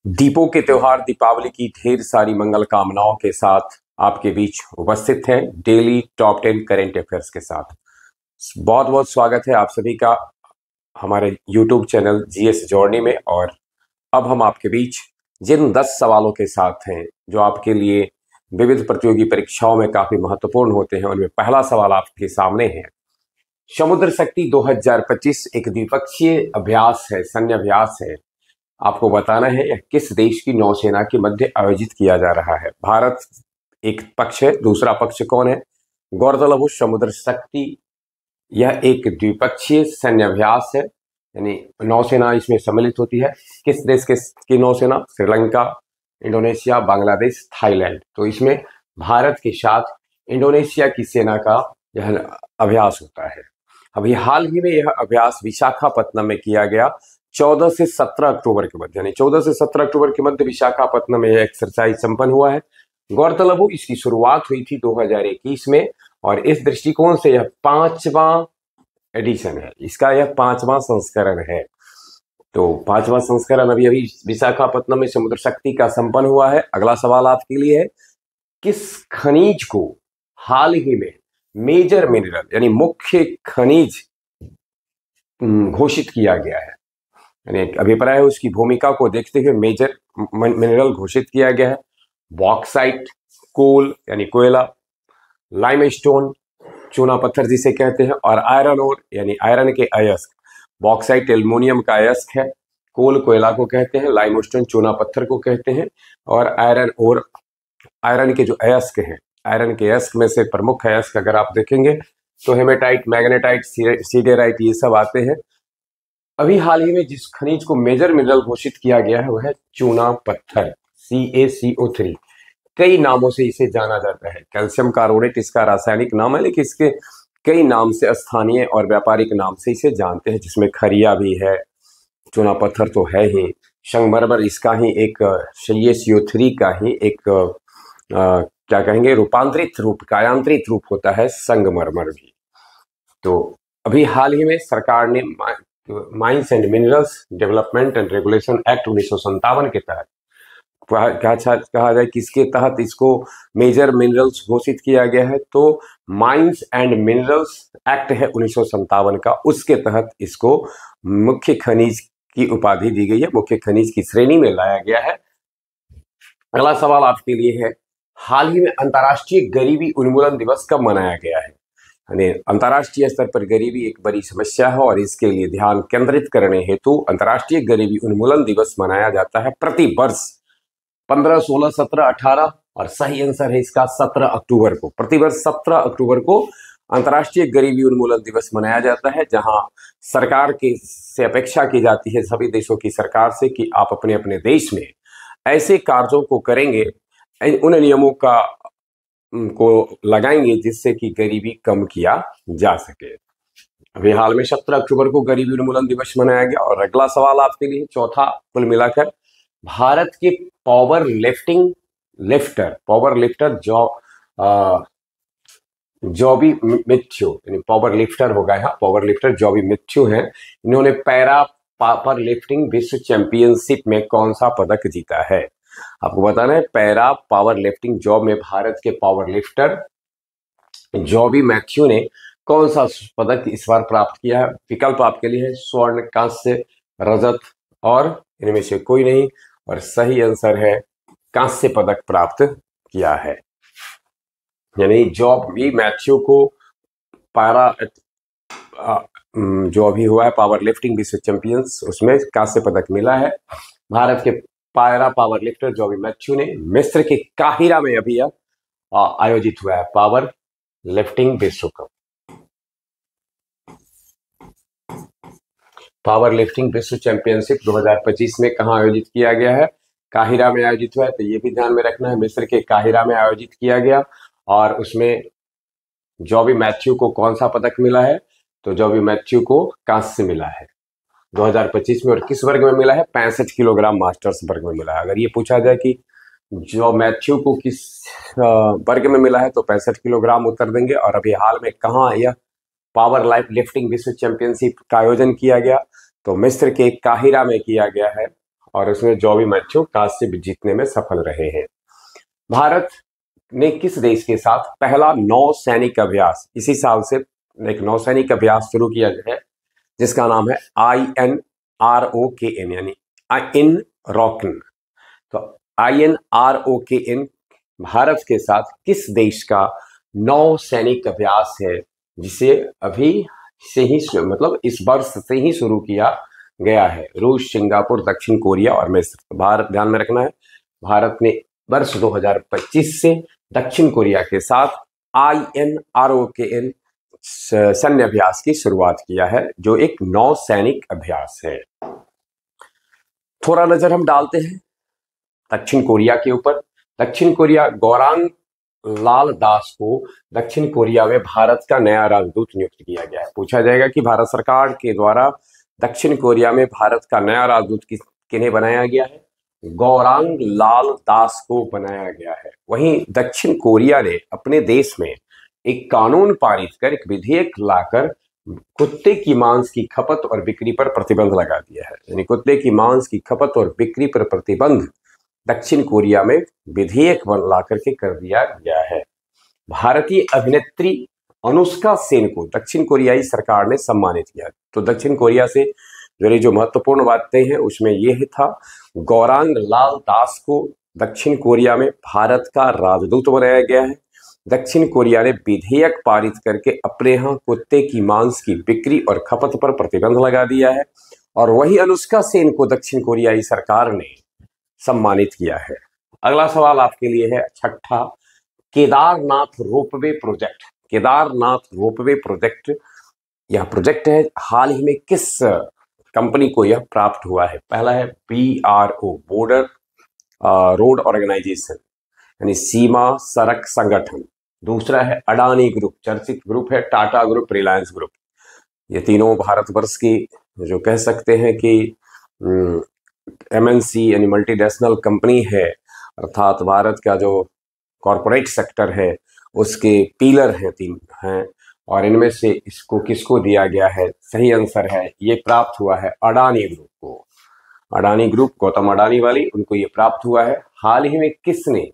दीपों के त्योहार दीपावली की ढेर सारी मंगल कामनाओं के साथ आपके बीच उपस्थित हैं डेली टॉप 10 करेंट अफेयर्स के साथ। बहुत बहुत स्वागत है आप सभी का हमारे यूट्यूब चैनल जीएस जर्नी में। और अब हम आपके बीच जिन 10 सवालों के साथ हैं जो आपके लिए विविध प्रतियोगी परीक्षाओं में काफी महत्वपूर्ण होते हैं, उनमें पहला सवाल आपके सामने है। समुद्र शक्ति 2025 एक द्विपक्षीय अभ्यास है, सैन्य अभ्यास है। आपको बताना है यह किस देश की नौसेना के मध्य आयोजित किया जा रहा है। भारत एक पक्ष है, दूसरा पक्ष कौन है? गौरतलब हो समुद्र शक्ति यह एक द्विपक्षीय सैन्य अभ्यास है, यानी नौसेना इसमें सम्मिलित होती है। किस देश की नौसेना? Sri Lanka, Indonesia, Bangladesh, Thailand. तो इसमें भारत के साथ इंडोनेशिया की सेना का यह अभ्यास होता है। अभी हाल ही में यह अभ्यास विशाखापत्तनम में किया गया 14 से 17 अक्टूबर के मध्य, यानी 14 से 17 अक्टूबर के मध्य विशाखापत्तनम में यह एक्सरसाइज संपन्न हुआ है। गौरतलब हो इसकी शुरुआत हुई थी 2021 में और इस दृष्टिकोण से यह 5वां एडिशन है, इसका यह 5वां संस्करण है। तो 5वां संस्करण अभी विशाखापत्तनम में समुद्र शक्ति का संपन्न हुआ है। अगला सवाल आपके लिए है, किस खनिज को हाल ही में मेजर मिनरल यानी मुख्य खनिज घोषित किया गया है? यानी एक अभिप्राय है, उसकी भूमिका को देखते हुए मेजर मिनरल घोषित किया गया है। बॉक्साइट, कोल यानी कोयला, लाइमस्टोन चूना पत्थर जिसे कहते हैं, और आयरन ओर यानी आयरन के अयस्क। बॉक्साइट एल्युमिनियम का अयस्क है, कोल कोयला को कहते हैं, लाइमस्टोन चूना पत्थर को कहते हैं, और आयरन ओर आयरन के जो अयस्क हैं, आयरन के अयस्क में से प्रमुख अयस्क अगर आप देखेंगे तो हेमेटाइट, मैग्नेटाइट, सीडेराइट ये सब आते हैं। अभी हाल ही में जिस खनिज को मेजर मिनरल घोषित किया गया है वह है चूना पत्थर, CaCO3। कई नामों से इसे जाना जाता है। कैल्शियम कार्बोनेट इसका रासायनिक नाम है, लेकिन इसके कई नाम से, स्थानीय और व्यापारिक नाम से इसे जानते हैं, जिसमें खरिया भी है, चूना पत्थर तो है ही, संगमरमर इसका ही एक CaCO3 का ही एक क्या कहेंगे रूपांतरित रूप, कायांतरित रूप होता है संगमरमर भी। तो अभी हाल ही में सरकार ने mines and minerals development and regulation act 1957 के तहत कहा जाए किसके तहत इसको मेजर मिनरल्स घोषित किया गया है, तो माइंस एंड मिनरल्स एक्ट है 1957 का, उसके तहत इसको मुख्य खनिज की उपाधि दी गई है, मुख्य खनिज की श्रेणी में लाया गया है। अगला सवाल आपके लिए है, हाल ही में अंतर्राष्ट्रीय गरीबी उन्मूलन दिवस कब मनाया गया है? यानी अंतर्राष्ट्रीय स्तर पर गरीबी एक बड़ी समस्या है और इसके लिए ध्यान केंद्रित करने हेतु अंतर्राष्ट्रीय गरीबी उन्मूलन दिवस मनाया जाता है प्रति वर्ष 15, 16, 17, 18 और सही आंसर है इसका 17 अक्टूबर को। प्रतिवर्ष 17 अक्टूबर को अंतर्राष्ट्रीय गरीबी उन्मूलन दिवस मनाया जाता है, जहां सरकार की से अपेक्षा की जाती है सभी देशों की सरकार से कि आप अपने अपने देश में ऐसे कार्यों को करेंगे, उन नियमों को लगाएंगे जिससे कि गरीबी कम किया जा सके। अभी हाल में 17 अक्टूबर को गरीबी उन्मूलन दिवस मनाया गया। और अगला सवाल आपके लिए चौथा, कुल मिलाकर भारत के पावर लिफ्टर जॉबी मैथ्यू, यानी पावर लिफ्टर होगा यहाँ, पावर लिफ्टर जॉबी मैथ्यू हैं, इन्होंने पैरा पावर लिफ्टिंग विश्व चैंपियनशिप में कौन सा पदक जीता है? आपको बताना है, पैरा पावर लिफ्टिंग जॉब में भारत के पावर लिफ्टर जॉबी मैथ्यू ने कौन सा पदक इस बार प्राप्त किया है? विकल्प आपके लिए है स्वर्ण, कांस्य, रजत और इनमें से कोई नहीं, और सही आंसर है कांस्य पदक प्राप्त किया है। यानी जॉबी मैथ्यू को पैरा जो अभी हुआ है पावर लिफ्टिंग विश्व चैंपियंस, उसमें कांस्य पदक मिला है। भारत के पैरा पावर लिफ्टर जॉबी मैथ्यू ने मिस्र के काहिरा में अभी आयोजित हुआ है पावर लिफ्टिंग विश्व कप। पावर लिफ्टिंग विश्व चैंपियनशिप 2025 में कहां आयोजित किया गया है? काहिरा में आयोजित हुआ है, तो ये भी ध्यान में रखना है, मिस्र के काहिरा में आयोजित किया गया। और उसमें जॉबी मैथ्यू को कौन सा पदक मिला है? तो जॉबी मैथ्यू को कांस्य मिला है 2025 में। और किस वर्ग में मिला है? 65 किलोग्राम मास्टर्स वर्ग में मिला है। अगर ये पूछा जाए कि जो मैथ्यू को किस वर्ग में मिला है तो 65 किलोग्राम उत्तर देंगे। और अभी हाल में कहाँ यह पावर लाइफ लिफ्टिंग विश्व चैंपियनशिप का आयोजन किया गया? तो मिस्र के काहिरा में किया गया है और उसमें जो भी मैचों कांस्य जीतने में सफल रहे हैं। भारत ने किस देश के साथ पहला नौसैनिक अभ्यास इसी साल से एक नौसैनिक अभ्यास शुरू किया है, जिसका नाम है INROKN यानी इन रॉकन। तो INROKN भारत के साथ किस देश का नौसैनिक अभ्यास है, जिसे अभी से ही मतलब इस वर्ष से ही शुरू किया गया है? रूस, सिंगापुर, दक्षिण कोरिया और मिस्र। भारत, ध्यान में रखना है, भारत ने वर्ष 2025 से दक्षिण कोरिया के साथ INROKN सैन्य अभ्यास की शुरुआत किया है, जो एक नौसैनिक अभ्यास है। थोड़ा नजर हम डालते हैं दक्षिण कोरिया के ऊपर। दक्षिण कोरिया, गौरांग लाल दास को दक्षिण कोरिया में भारत का नया राजदूत नियुक्त किया गया है। पूछा जाएगा कि भारत सरकार के द्वारा दक्षिण कोरिया में भारत का नया राजदूत किन्हें बनाया गया है? गौरांग लाल दास को बनाया गया है। वहीं दक्षिण कोरिया ने अपने देश में एक कानून पारित कर, एक विधेयक लाकर कुत्ते की मांस की खपत और बिक्री पर प्रतिबंध लगा दिया है। यानी कुत्ते की मांस की खपत और बिक्री पर प्रतिबंध दक्षिण कोरिया में विधेयक ला करके कर दिया गया है। भारतीय अभिनेत्री अनुष्का सेन को दक्षिण कोरियाई सरकार ने सम्मानित किया। तो दक्षिण कोरिया से जुड़ी जो महत्वपूर्ण बातें हैं उसमें यह था, गौरांग लाल दास को दक्षिण कोरिया में भारत का राजदूत बनाया गया है। दक्षिण कोरिया ने विधेयक पारित करके अपने यहाँ कुत्ते की मांस की बिक्री और खपत पर प्रतिबंध लगा दिया है। और वही अनुष्का सेन को दक्षिण कोरियाई सरकार ने सम्मानित किया है। अगला सवाल आपके लिए है छठा, Kedarnath ropeway project. Kedarnath ropeway project, यह प्रोजेक्ट है, हाल ही में किस कंपनी को यह प्राप्त हुआ है? पहला है BRO, बॉर्डर रोड ऑर्गेनाइजेशन यानी सीमा सड़क संगठन। दूसरा है अडानी ग्रुप, चर्चित ग्रुप है टाटा ग्रुप, रिलायंस ग्रुप। ये तीनों भारतवर्ष की जो कह सकते हैं कि MNC यानी मल्टीनेशनल कंपनी है, अर्थात भारत का जो कॉरपोरेट सेक्टर है उसके पिलर हैं, तीन हैं। और इनमें से इसको किसको दिया गया है? सही आंसर है, ये प्राप्त हुआ है अडानी ग्रुप को। अडानी ग्रुप, गौतम अडानी वाली, उनको ये प्राप्त हुआ है। हाल ही में किसने,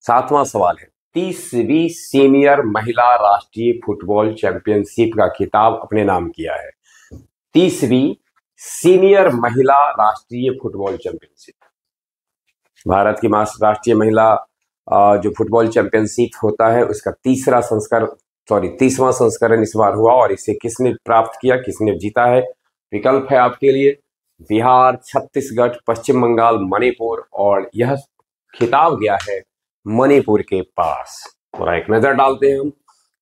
7वां सवाल है, 30वीं सीनियर महिला राष्ट्रीय फुटबॉल चैंपियनशिप का खिताब अपने नाम किया है? 30वीं सीनियर महिला राष्ट्रीय फुटबॉल चैंपियनशिप, भारत की राष्ट्रीय महिला जो फुटबॉल चैंपियनशिप होता है उसका 30वां संस्करण इस बार हुआ। और इसे किसने प्राप्त किया, किसने जीता है? विकल्प है आपके लिए बिहार, छत्तीसगढ़, पश्चिम बंगाल, मणिपुर। और यह खिताब गया है मणिपुर के पास। थोड़ा एक नजर डालते हैं हम।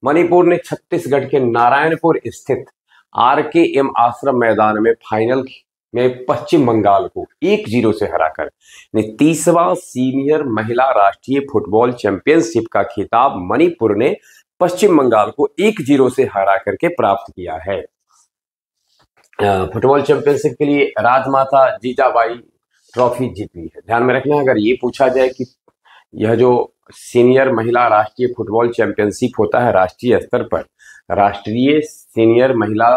मणिपुर ने छत्तीसगढ़ के नारायणपुर स्थित RKM आश्रम मैदान में फाइनल में पश्चिम बंगाल को 1-0 से हराकर 30वां सीनियर महिला राष्ट्रीय फुटबॉल चैंपियनशिप का खिताब मणिपुर ने पश्चिम बंगाल को 1-0 से हरा करके प्राप्त किया है। फुटबॉल चैंपियनशिप के लिए राजमाता जीजाबाई ट्रॉफी जीती है। ध्यान में रखना है, अगर ये पूछा जाए कि यह जो सीनियर महिला राष्ट्रीय फुटबॉल चैंपियनशिप होता है राष्ट्रीय स्तर पर, राष्ट्रीय सीनियर महिला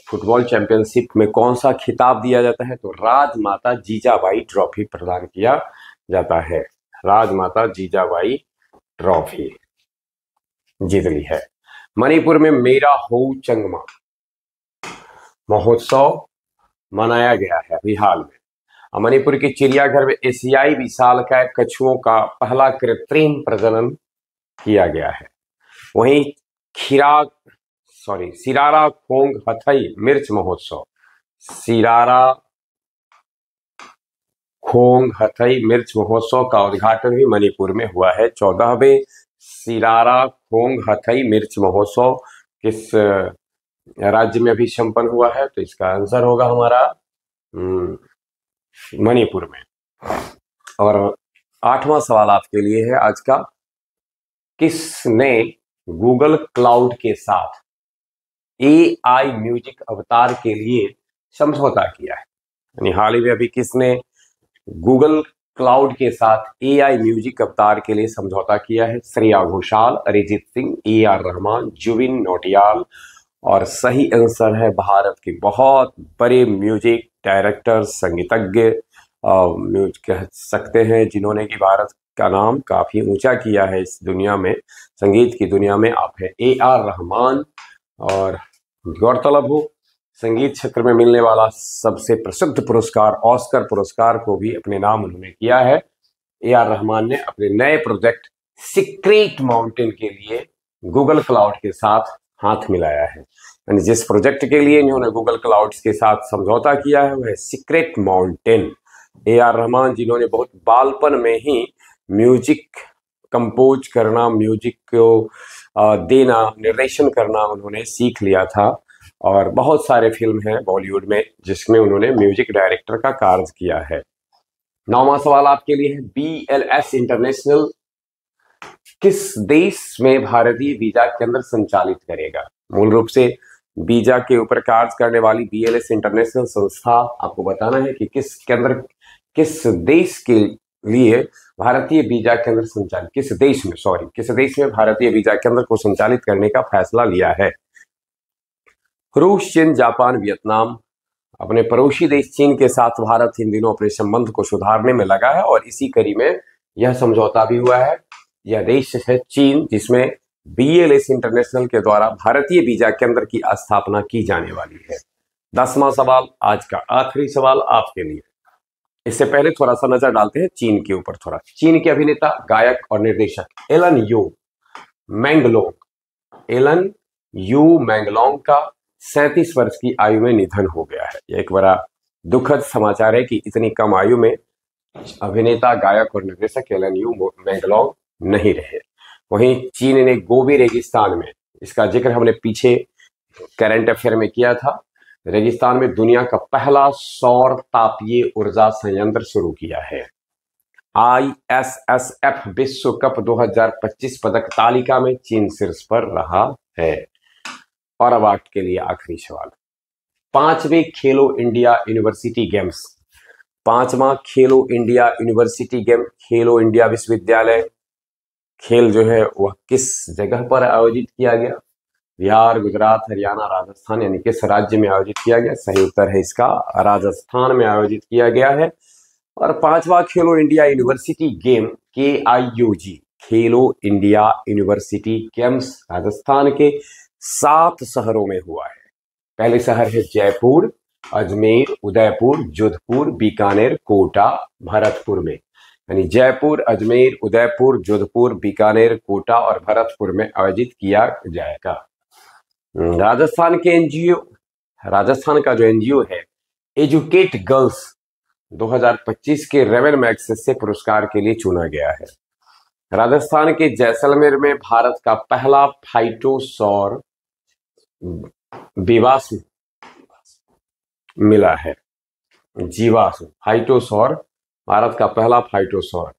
फुटबॉल चैंपियनशिप में कौन सा खिताब दिया जाता है? तो राजमाता जीजाबाई ट्रॉफी प्रदान किया जाता है। राजमाता जीजाबाई ट्रॉफी जीत ली है। मणिपुर में मेरा हो चंगमा महोत्सव मनाया गया है अभी हाल में। मणिपुर के चिड़ियाघर में एशियाई विशालकाय कछुओं का पहला कृत्रिम प्रजनन किया गया है। वहीं सिरारा खोंग हथई मिर्च महोत्सव, सिरारा खोंग हथई मिर्च महोत्सव का उद्घाटन भी मणिपुर में हुआ है। 14वें सिरारा खोंग हथई मिर्च महोत्सव किस राज्य में अभी संपन्न हुआ है? तो इसका आंसर होगा हमारा मणिपुर में। और 8वां सवाल आपके लिए है आज का, किसने गूगल क्लाउड के साथ AI म्यूजिक अवतार के लिए समझौता किया है? यानी हाल ही में अभी किसने गूगल क्लाउड के साथ AI म्यूजिक अवतार के लिए समझौता किया है? श्रेया घोषाल, अरिजीत सिंह, AR रहमान, जुबिन नौटियाल। और सही आंसर है भारत के बहुत बड़े म्यूजिक डायरेक्टर, संगीतज्ञ कह सकते हैं जिन्होंने कि भारत का नाम काफी ऊंचा किया है इस दुनिया में, संगीत की दुनिया में, आप है AR रहमान। और गौरतलब हो, संगीत क्षेत्र में मिलने वाला सबसे प्रसिद्ध पुरस्कार ऑस्कर पुरस्कार को भी अपने नाम उन्होंने किया है। AR रहमान ने अपने नए प्रोजेक्ट सीक्रेट माउंटेन के लिए गूगल क्लाउड के साथ हाथ मिलाया है। यानी जिस प्रोजेक्ट के लिए इन्होंने गूगल क्लाउड के साथ समझौता किया है वह है सीक्रेट माउंटेन। AR रहमान जिन्होंने बहुत बालपन में ही म्यूजिक कंपोज करना, म्यूजिक को देना, निर्देशन करना उन्होंने सीख लिया था, और बहुत सारे फिल्म हैं बॉलीवुड में जिसमें उन्होंने म्यूजिक डायरेक्टर का कार्य किया है। 9वां सवाल आपके लिए है, BLS इंटरनेशनल किस देश में भारतीय वीजा केंद्र संचालित करेगा? मूल रूप से वीजा के ऊपर कार्य करने वाली BLS इंटरनेशनल संस्था, आपको बताना है कि किस देश के लिए भारतीय वीजा केंद्र संचालित, किस देश में भारतीय वीजा केंद्र को संचालित करने का फैसला लिया है? रूस, चीन, जापान, वियतनाम। अपने पड़ोसी देश चीन के साथ भारत इन दिनों अपने संबंध को सुधारने में लगा है, और इसी कड़ी में यह समझौता भी हुआ है। यह देश है चीन, जिसमें BLS इंटरनेशनल के द्वारा भारतीय वीजा केंद्र की स्थापना की जाने वाली है। 10वां सवाल, आज का आखिरी सवाल आपके लिए। इससे पहले थोड़ा सा नजर डालते हैं चीन के ऊपर थोड़ा। चीन के अभिनेता, गायक और निर्देशक एलन यू मैंगलोंग का 37 वर्ष की आयु में निधन हो गया है। यह एक बड़ा दुखद समाचार है कि इतनी कम आयु में अभिनेता, गायक और निर्देशक एलन यू मैंगलोंग नहीं रहे। वहीं चीन ने गोबी रेगिस्तान में, इसका जिक्र हमने पीछे करंट अफेयर में किया था, रेगिस्तान में दुनिया का पहला सौर तापीय ऊर्जा संयंत्र शुरू किया है। ISSF विश्व कप 2025 पदक तालिका में चीन शीर्ष पर रहा है। और अब आपके लिए आखिरी सवाल, 5वें खेलो इंडिया यूनिवर्सिटी गेम्स, 5वां खेलो इंडिया यूनिवर्सिटी गेम, खेलो इंडिया विश्वविद्यालय खेल जो है वह किस जगह पर आयोजित किया गया? बिहार, गुजरात, हरियाणा, राजस्थान, यानी किस राज्य में आयोजित किया गया? सही उत्तर है इसका राजस्थान में आयोजित किया गया है। और 5वां खेलो इंडिया यूनिवर्सिटी गेम KIUG, खेलो इंडिया यूनिवर्सिटी गेम्स राजस्थान के 7 शहरों में हुआ है। पहले शहर है जयपुर, अजमेर, उदयपुर, जोधपुर, बीकानेर, कोटा, भरतपुर में। यानी जयपुर, अजमेर, उदयपुर, जोधपुर, बीकानेर, कोटा और भरतपुर में आयोजित किया जाएगा। राजस्थान का जो NGO है एजुकेट गर्ल्स 2025 के रेवेन मैग्सेस से पुरस्कार के लिए चुना गया है। राजस्थान के जैसलमेर में भारत का पहला फाइटोसौर जीवाश्म मिला है। फाइटोसौर, भारत का पहला फाइटोसौर